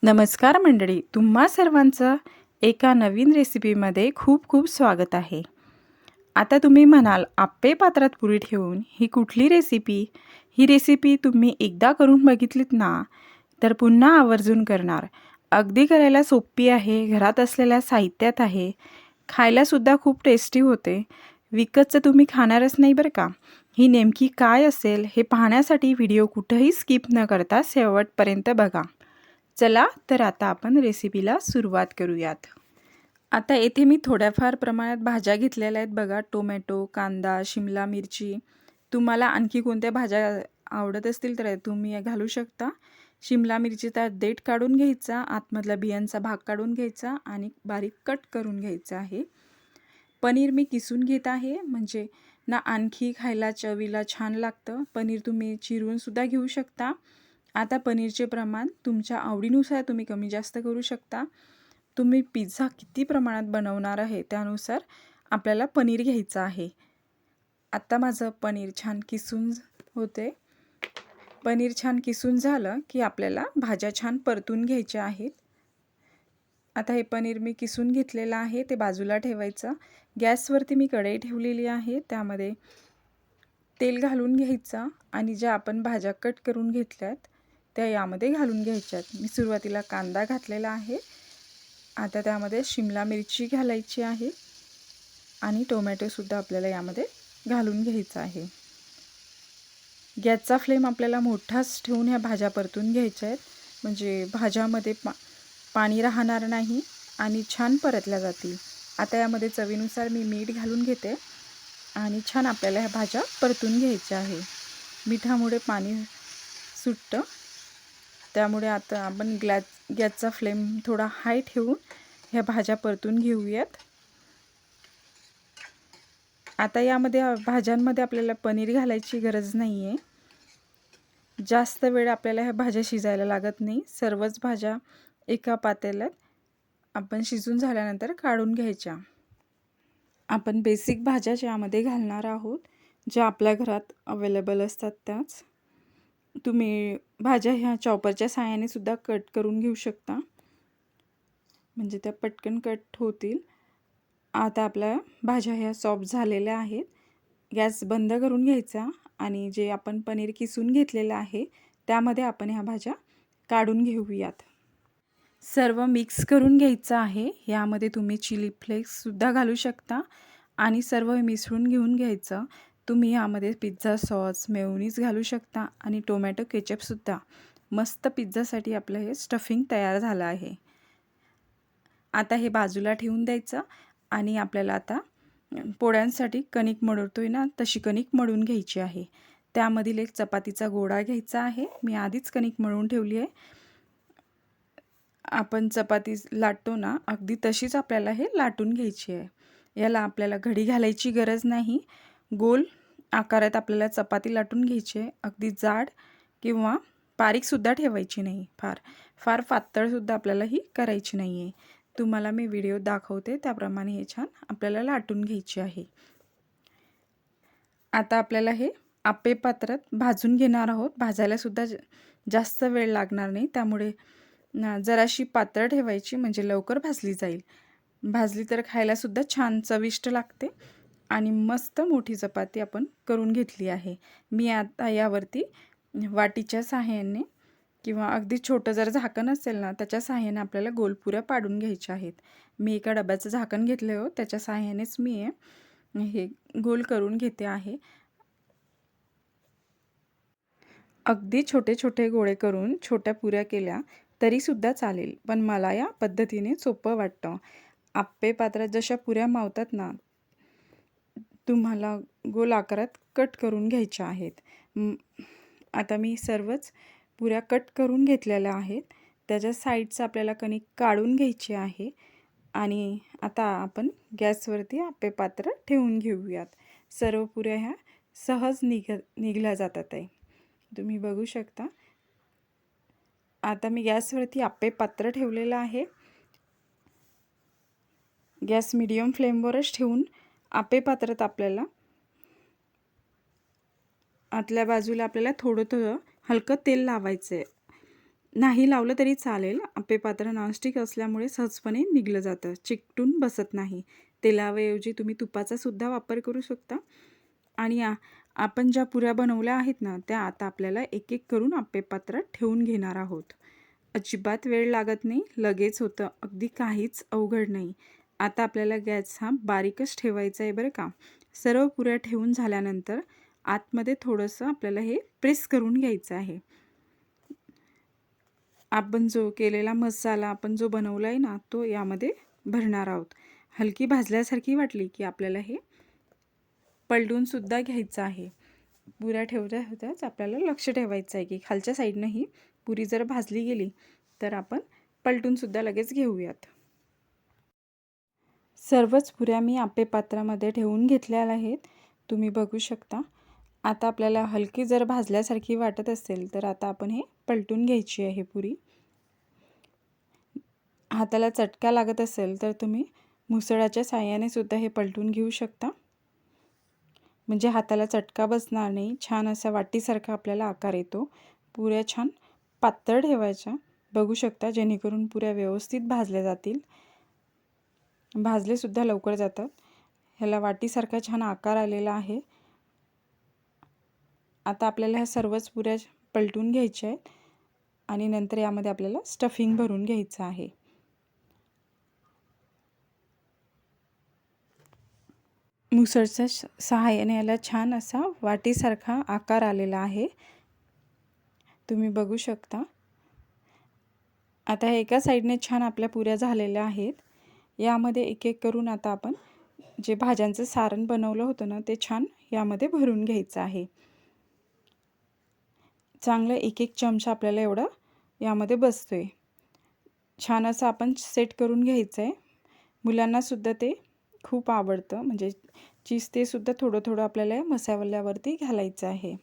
नमस्कार मंडळी, तुम्हा सर्वांचं एका नवीन रेसिपीमध्ये खूप खूप स्वागत आहे. आता तुम्ही म्हणाल, आप्पे पात्रात पुरी ठेवून ही कुठली रेसिपी? ही रेसिपी तुम्ही एकदा करून बघितलीत ना, तर पुन्हा आवर्जून करणार. अगदी करायला सोपी आहे, घरात असलेल्या साहित्यात आहे, खायलासुद्धा खूप टेस्टी होते. विकतचं तुम्ही खाणारच नाही बरं का. ही नेमकी काय असेल हे पाहण्यासाठी व्हिडिओ कुठंही स्किप न करता शेवटपर्यंत बघा. चला तर आता आपण रेसिपीला सुरुवात करूयात. आता येथे मी थोड्याफार प्रमाणात भाज्या घेतलेल्या आहेत बघा. टोमॅटो, कांदा, शिमला मिरची. तुम्हाला आणखी कोणत्या भाज्या आवडत असतील तर तुम्ही या घालू शकता. शिमला मिरचीचा देठ काढून घ्यायचा, आतमधला बियांचा भाग काढून घ्यायचा आणि बारीक कट करून घ्यायचा आहे. पनीर मी किसून घेत आहे, म्हणजे ना आणखी खायला चवीला छान लागतं. पनीर तुम्ही चिरूनसुद्धा घेऊ शकता. आता पनीरचे प्रमाण तुमच्या आवडीनुसार तुम्ही कमी जास्त करू शकता. तुम्ही पिझ्झा किती प्रमाणात बनवणार आहे त्यानुसार आपल्याला पनीर घ्यायचं आहे. आता माझं पनीर छान किसून होते. पनीर छान किसून झालं की आपल्याला भाज्या छान परतून घ्यायच्या आहेत. आता हे पनीर मी किसून घेतलेलं आहे, ते बाजूला ठेवायचं. गॅसवरती मी कढई ठेवलेली आहे, त्यामध्ये तेल घालून घ्यायचं आणि ज्या आपण भाज्या कट करून घेतल्यात त्या यामध्ये घालून घ्यायच्यात. मी सुरुवातीला कांदा घातलेला आहे. आता त्यामध्ये शिमला मिरची घालायची आहे आणि टोमॅटोसुद्धा आपल्याला यामध्ये घालून घ्यायचा आहे. गॅसचा फ्लेम आपल्याला मोठाच ठेवून ह्या भाज्या परतून घ्यायच्या आहेत, म्हणजे भाज्यामध्ये पाणी राहणार नाही आणि छान परतल्या जातील. आता यामध्ये चवीनुसार मी मीठ घालून घेते आणि छान आपल्याला ह्या भाज्या परतून घ्यायच्या आहे. मिठामुळे पाणी सुटतं, त्यामुळे आता आपण गॅसचा फ्लेम थोडा हाय ठेवून ह्या भाज्या परतून घेऊयात. आता यामध्ये भाज्यांमध्ये आपल्याला पनीर घालायची गरज नाही आहे. जास्त वेळ आपल्याला ह्या भाज्या शिजायला लागत नाही. सर्वच भाज्या एका पातेल्यात आपण शिजून झाल्यानंतर काढून घ्यायच्या. आपण बेसिक भाज्या ज्यामध्ये घालणार आहोत, ज्या आपल्या घरात अवेलेबल असतात त्याच. तुम्ही भाज्या ह्या चॉपरच्या साहाय्याने सुद्धा कट करून घेऊ शकता, म्हणजे त्या पटकन कट होतील. आता आपल्या भाज्या ह्या सॉफ्ट झालेल्या आहेत. गॅस बंद करून घ्यायचा आणि जे आपण पनीर किसून घेतलेलं आहे त्यामध्ये आपण ह्या भाज्या काढून घेऊयात. सर्व मिक्स करून घ्यायचं आहे. यामध्ये तुम्ही चिली फ्लेक्ससुद्धा घालू शकता आणि सर्व मिसळून घेऊन घ्यायचं. तुम्ही यामध्ये पिझ्झा सॉस, मेयोनीज घालू शकता आणि टोमॅटो केचपसुद्धा. मस्त पिझ्झासाठी आपलं हे स्टफिंग तयार झालं आहे. आता हे बाजूला ठेवून द्यायचं आणि आपल्याला आता पोळ्यांसाठी कणिक मळतोय ना, तशी कणिक मळून घ्यायची आहे. त्यामधील एक चपातीचा गोळा घ्यायचा आहे. मी आधीच कणिक मळून ठेवली आहे. आपण चपाती लाटतो ना, अगदी तशीच आपल्याला हे लाटून घ्यायची आहे. याला आपल्याला घडी घालायची गरज नाही. गोल आकारात आपल्याला चपाती लाटून घ्यायची आहे. अगदी जाड किंवा बारीकसुद्धा ठेवायची नाही. फार पातळसुद्धा आपल्याला ही करायची नाही आहे. तुम्हाला मी व्हिडिओ दाखवते त्याप्रमाणे हे छान आपल्याला लाटून घ्यायची आहे. आता आपल्याला हे आप्पे पात्रात भाजून घेणार आहोत. भाजायलासुद्धा जास्त वेळ लागणार नाही, त्यामुळे जराशी पातळ ठेवायची, म्हणजे लवकर भाजली जाईल. भाजली तर खायलासुद्धा छान चविष्ट लागते आणि मस्त मोठी चपाती आपण करून घेतली आहे. मी आता यावरती वाटीच्या सहाय्याने किंवा अगदी छोटं जर झाकण असेल ना, त्याच्या सहाय्याने आपल्याला गोलपुऱ्या पाडून घ्यायच्या आहेत. मी एका डब्याचं झाकण घेतलं हो, त्याच्या सहाय्यानेच मी हे गोल करून घेते आहे. अगदी छोटे छोटे गोळे करून छोट्या पुऱ्या केल्या तरीसुद्धा चालेल, पण मला या पद्धतीने सोपं वाटतं. आप्पे पात्रात जशा पुऱ्या मावतात ना, तुम्हाला गोल आकारात कट करून घ्यायच्या आहेत. आता मी सर्वच पुऱ्या कट करून घेतलेल्या आहेत. त्याच्या साईडचं आपल्याला कणिक काढून घ्यायची आहे आणि आता आपण गॅसवरती आप्पे पात्र ठेवून घेऊयात. सर्व पुऱ्या ह्या सहज निघल्या जातात आहे. तुम्ही बघू शकता. आता मी गॅसवरती आप्पे पात्र ठेवलेलं आहे. गॅस मीडियम फ्लेमवरच ठेवून आप्पे पात्रात आपल्याला आतल्या बाजूला आपल्याला थोडं थोडं हलकं तेल लावायचं आहे. नाही लावलं तरी चालेल. आप्पे पात्र नॉनस्टिक असल्यामुळे सहजपणे निघलं जातं, चिकटून बसत नाही. तेलाऐवजी तुम्ही तुपाचा सुद्धा वापर करू शकता. आणि आपण ज्या पुऱ्या बनवल्या आहेत ना, त्या आता आपल्याला एक एक करून आप्पे पात्रात ठेवून घेणार आहोत. अजिबात वेळ लागत नाही, लगेच होतं, अगदी काहीच अवघड नाही. आता आपल्याला गॅस हा बारीकच ठेवायचा आहे बरं का. सर्व पुऱ्या ठेवून झाल्यानंतर आतमध्ये थोडंसं आपल्याला हे प्रेस करून घ्यायचं आहे. आपण जो केलेला मसाला आपण जो बनवला आहे ना, तो यामध्ये भरणार आहोत. हलकी भाजल्यासारखी वाटली की आपल्याला हे पलटूनसुद्धा घ्यायचं आहे. पुऱ्या ठेवता ठेवताच आपल्याला लक्ष ठेवायचं आहे की खालच्या साईडनं ही पुरी जर भाजली गेली तर आपण पलटूनसुद्धा लगेच घेऊयात. सर्वच पुऱ्या मी आप्पे पात्रामध्ये ठेवून घेतलेल्या आहेत, तुम्ही बघू शकता. आता आपल्याला हलकी जर भाजल्यासारखी वाटत असेल तर आता आपण हे पलटून घ्यायची आहे पुरी. हाताला चटका लागत असेल तर तुम्ही मुसळाच्या साहाय्याने सुद्धा हे पलटून घेऊ शकता, म्हणजे हाताला चटका बसणार नाही. छान असा वाटीसारखा आपल्याला आकार येतो. पुऱ्या छान पातळ ठेवायच्या, बघू शकता, जेणेकरून पुऱ्या व्यवस्थित भाजल्या जातील. भाजलेसुद्धा लवकर जातात. ह्याला वाटीसारखा छान आकार आलेला आहे. आता आपल्याला ह्या सर्वच पुऱ्या पलटून घ्यायच्या आहेत आणि नंतर यामध्ये आपल्याला स्टफिंग भरून घ्यायचं आहे. मुसळच्या सहाय्याने याला छान असा वाटीसारखा आकार आलेला आहे, तुम्ही बघू शकता. आता एका साईडने छान आपल्या पुऱ्या झालेल्या आहेत. यामध्ये एक एक करून आता आपण जे भाज्यांचं सारण बनवलं होतं ना, ते छान यामध्ये भरून घ्यायचं आहे. चांगलं एक एक चमचा आपल्याला एवढं यामध्ये बसतोय. छान असं आपण सेट करून घ्यायचं आहे. मुलांनासुद्धा ते खूप आवडतं, म्हणजे चीज ते सुद्धा थोडं थोडं आपल्याला मसाल्यावरती घालायचं आहे.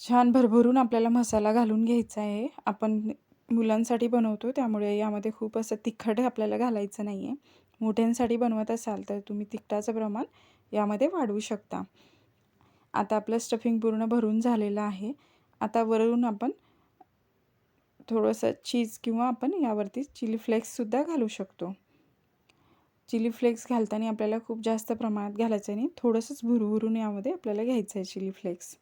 छान भरभरून आपल्याला मसाला घालून घ्यायचा आहे. आपण मुलांसाठी बनवतो त्यामुळे यामध्ये खूप असं तिखट आपल्याला घालायचं नाही आहे. मोठ्यांसाठी बनवत असाल तर तुम्ही तिखटाचं प्रमाण यामध्ये वाढवू शकता. आता आपलं स्टफिंग पूर्ण भरून झालेलं आहे. आता वरून आपण थोडंसं चीज किंवा आपण यावरती चिली फ्लेक्ससुद्धा घालू शकतो. चिली फ्लेक्स घालताना आपल्याला खूप जास्त प्रमाणात घालायचं नाही, थोडंसंच भुरभुरून यामध्ये आपल्याला घ्यायचं आहे चिली फ्लेक्स.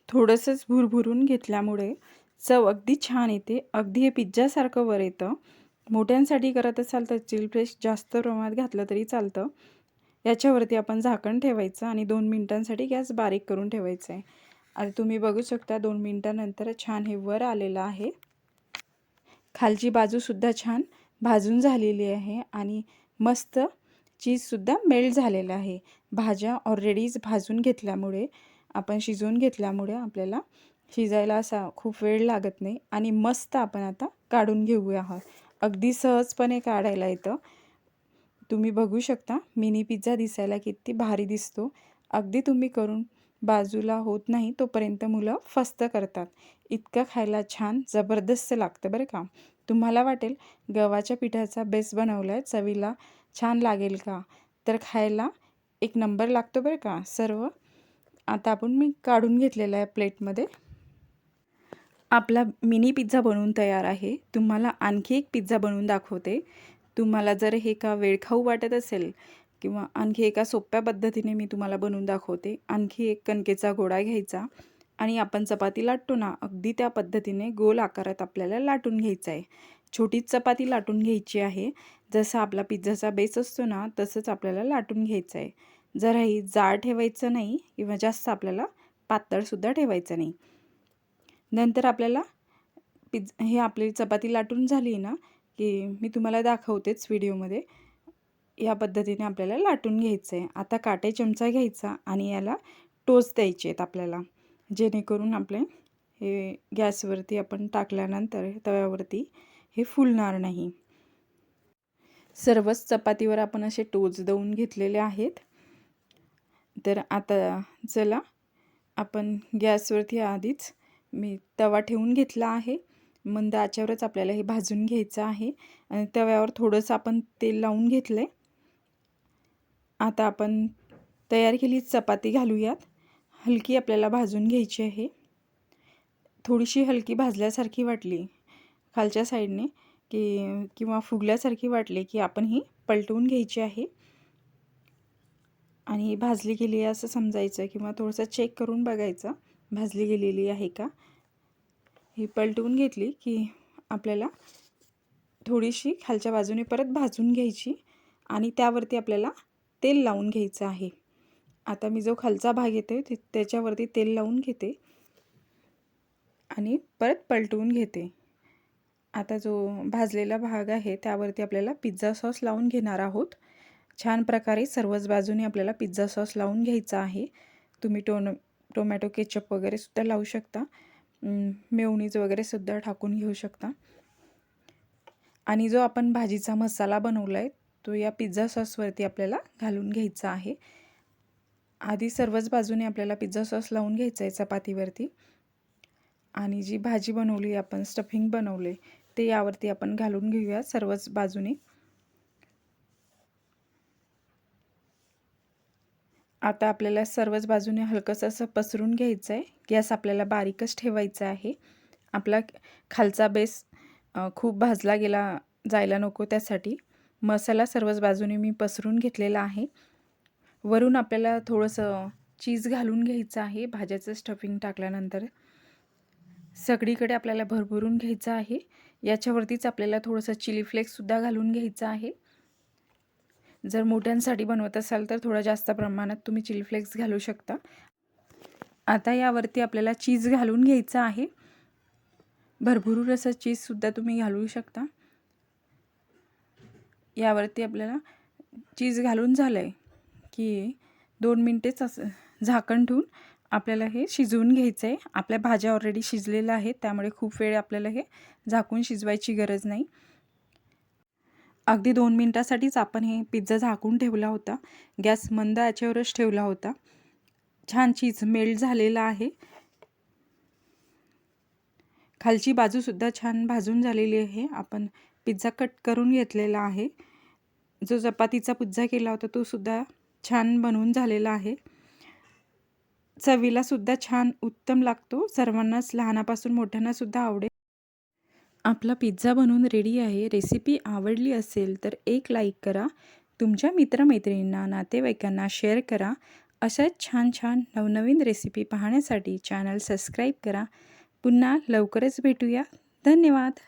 थोडंसंच भुरभुरून घेतल्यामुळे चव अगदी छान येते, अगदी हे पिझ्झासारखं वर येतं. मोठ्यांसाठी करत असाल तर चिली फ्लेक्स जास्त प्रमाणात घातलं तरी चालतं. याच्यावरती आपण झाकण ठेवायचं आणि 2 मिनिटांसाठी गॅस बारीक करून ठेवायचं आहे. आणि तुम्ही बघू शकता 2 मिनिटांनंतर छान हे वर आलेलं आहे. खालची बाजूसुद्धा छान भाजून झालेली आहे आणि मस्त चीजसुद्धा मेल्ट झालेलं आहे. भाज्या ऑलरेडीच भाजून घेतल्यामुळे, आपण शिजवून घेतल्यामुळे आपल्याला शिजायला असा खूप वेळ लागत नाही आणि मस्त आपण आता काढून घेऊया आहोत. अगदी सहजपणे काढायला येतं. तुम्ही बघू शकता मिनी पिझ्झा दिसायला किती भारी दिसतो. अगदी तुम्ही करून बाजूला होत नाही तोपर्यंत मुलं फस्त करतात. इतकं खायला छान जबरदस्त लागतं बरं का. तुम्हाला वाटेल गव्हाच्या पिठाचा बेस बनवला आहे, चवीला छान लागेल का, तर खायला एक नंबर लागतो बरं का. सर्व आता आपण मी काढून घेतलेला आहे प्लेटमध्ये. आपला मिनी पिझ्झा बनवून तयार आहे. तुम्हाला आणखी एक पिझ्झा बनवून दाखवते. तुम्हाला जर हे का वेळखाऊ वाटत असेल किंवा आणखी एका सोप्या पद्धतीने मी तुम्हाला बनवून दाखवते. आणखी एक कणकेचा गोळा घ्यायचा आणि आपण चपाती लाटतो ना, अगदी त्या पद्धतीने गोल आकारात आपल्याला लाटून घ्यायचं आहे. छोटीच चपाती लाटून घ्यायची आहे. जसा आपला पिझ्झाचा बेस असतो ना, तसंच आपल्याला लाटून घ्यायचं आहे. जराही जाड ठेवायचं नाही किंवा जास्त आपल्याला पातळसुद्धा ठेवायचं नाही. नंतर आपल्याला हे आपली चपाती लाटून झाली ना, की मी तुम्हाला दाखवतेच व्हिडिओमध्ये. या पद्धतीने आपल्याला लाटून घ्यायचं आहे. आता काटे चमचा घ्यायचा आणि याला टोच द्यायचे आहेत आपल्याला, जेणेकरून आपले हे गॅसवरती आपण टाकल्यानंतर तव्यावरती हे फुलणार नाही. सर्वच चपातीवर आपण असे टोच देऊन घेतलेले आहेत. तर आता चला आपण गॅसवरती आधीच मी तवा ठेवून घेतला आहे. मंद आचेवरच आपल्याला हे भाजून घ्यायचं आहे आणि तव्यावर थोडंसं आपण तेल लावून घेतलं आहे. आता आपण तयार केली चपाती घालूयात. हलकी आपल्याला भाजून घ्यायची आहे. थोडीशी हलकी भाजल्यासारखी वाटली खालच्या साईडने किंवा फुगल्यासारखी वाटली की आपण ही पलटवून घ्यायची आहे. आणि भाजली गेली आहे असं समजायचं किंवा थोडंसं चेक करून बघायचं भाजली गेलेली आहे का. ही पलटवून घेतली की आपल्याला थोडीशी खालच्या बाजूने परत भाजून घ्यायची आणि त्यावरती आपल्याला तेल लावून घ्यायचं आहे. आता मी जो खालचा भाग येतो त्याच्यावरती तेल लावून घेते आणि परत पलटवून घेते. आता जो भाजलेला भाग आहे त्यावरती आपल्याला पिझ्झा सॉस लावून घेणार आहोत. छान प्रकारे सर्वच बाजूने आपल्याला पिझ्झा सॉस लावून घ्यायचा आहे. तुम्ही टोमॅटो केचप वगैरे सुद्धा लावू शकता. मेयोनीज वगैरे सुद्धा टाकून घेऊ शकता. आणि जो आपण भाजीचा मसाला बनवला आहे तो या पिझ्झा सॉसवरती आपल्याला घालून घ्यायचा आहे. आधी सर्वच बाजूने आपल्याला पिझ्झा सॉस लावून घ्यायचा आहे चपातीवरती. आणि जी भाजी बनवली आपण स्टफिंग बनवले ते यावरती आपण घालून घेऊया सर्वच बाजूने. आता आपल्याला सर्वच बाजूने हलकंसं असं पसरून घ्यायचं आहे. गॅस आपल्याला बारीकच ठेवायचा आहे. आपला खालचा बेस खूप भाजला जायला नको त्यासाठी मसाला सर्वच बाजूने मी पसरून घेतलेला आहे. वरून आपल्याला थोडंसं चीज घालून घ्यायचं आहे. भाज्याचं स्टफिंग टाकल्यानंतर सगळीकडे आपल्याला भरभरून घ्यायचं आहे. याच्यावरतीच आपल्याला थोडंसं चिली फ्लेक्ससुद्धा घालून घ्यायचं आहे. जर मोठ्यांसाठी बनवत असाल तर थोडं जास्त प्रमाणात तुम्ही चिली फ्लेक्स घालू शकता. आता यावरती आपल्याला चीज घालून घ्यायचं आहे. भरभरून असं चीजसुद्धा तुम्ही घालू शकता. यावरती आपल्याला चीज घालून झालं आहे की 2 मिनटेच असं झाकण ठेवून आपल्याला हे शिजवून घ्यायचं आहे. आपल्या भाज्या ऑलरेडी शिजलेल्या आहेत त्यामुळे खूप वेळ आपल्याला हे झाकून शिजवायची गरज नाही. अगदी 2 मिनटासाठीच आपण हे पिझ्झा झाकून ठेवला होता. गॅस मंद आचेवरच ठेवला होता. छान चीज मेल्ट झालेला आहे. खालची बाजूसुद्धा छान भाजून झालेली आहे. आपण पिझ्झा कट करून घेतलेला आहे. जो चपातीचा पिझ्झा केला होता तो सुद्धा छान बनवून झालेला आहे. चवीला सुद्धा छान उत्तम लागतो. सर्वांनाच लहानापासून मोठ्यांनासुद्धा आवडेल. आपला पिझ्झा बनवून रेडी आहे. रेसिपी आवडली असेल तर एक लाईक करा. तुमच्या मित्रमैत्रिणींना नातेवाईकांना शेअर करा. अशाच छान छान नवनवीन रेसिपी पाहण्यासाठी चॅनल सबस्क्राईब करा. पुन्हा लवकरच भेटूया. धन्यवाद.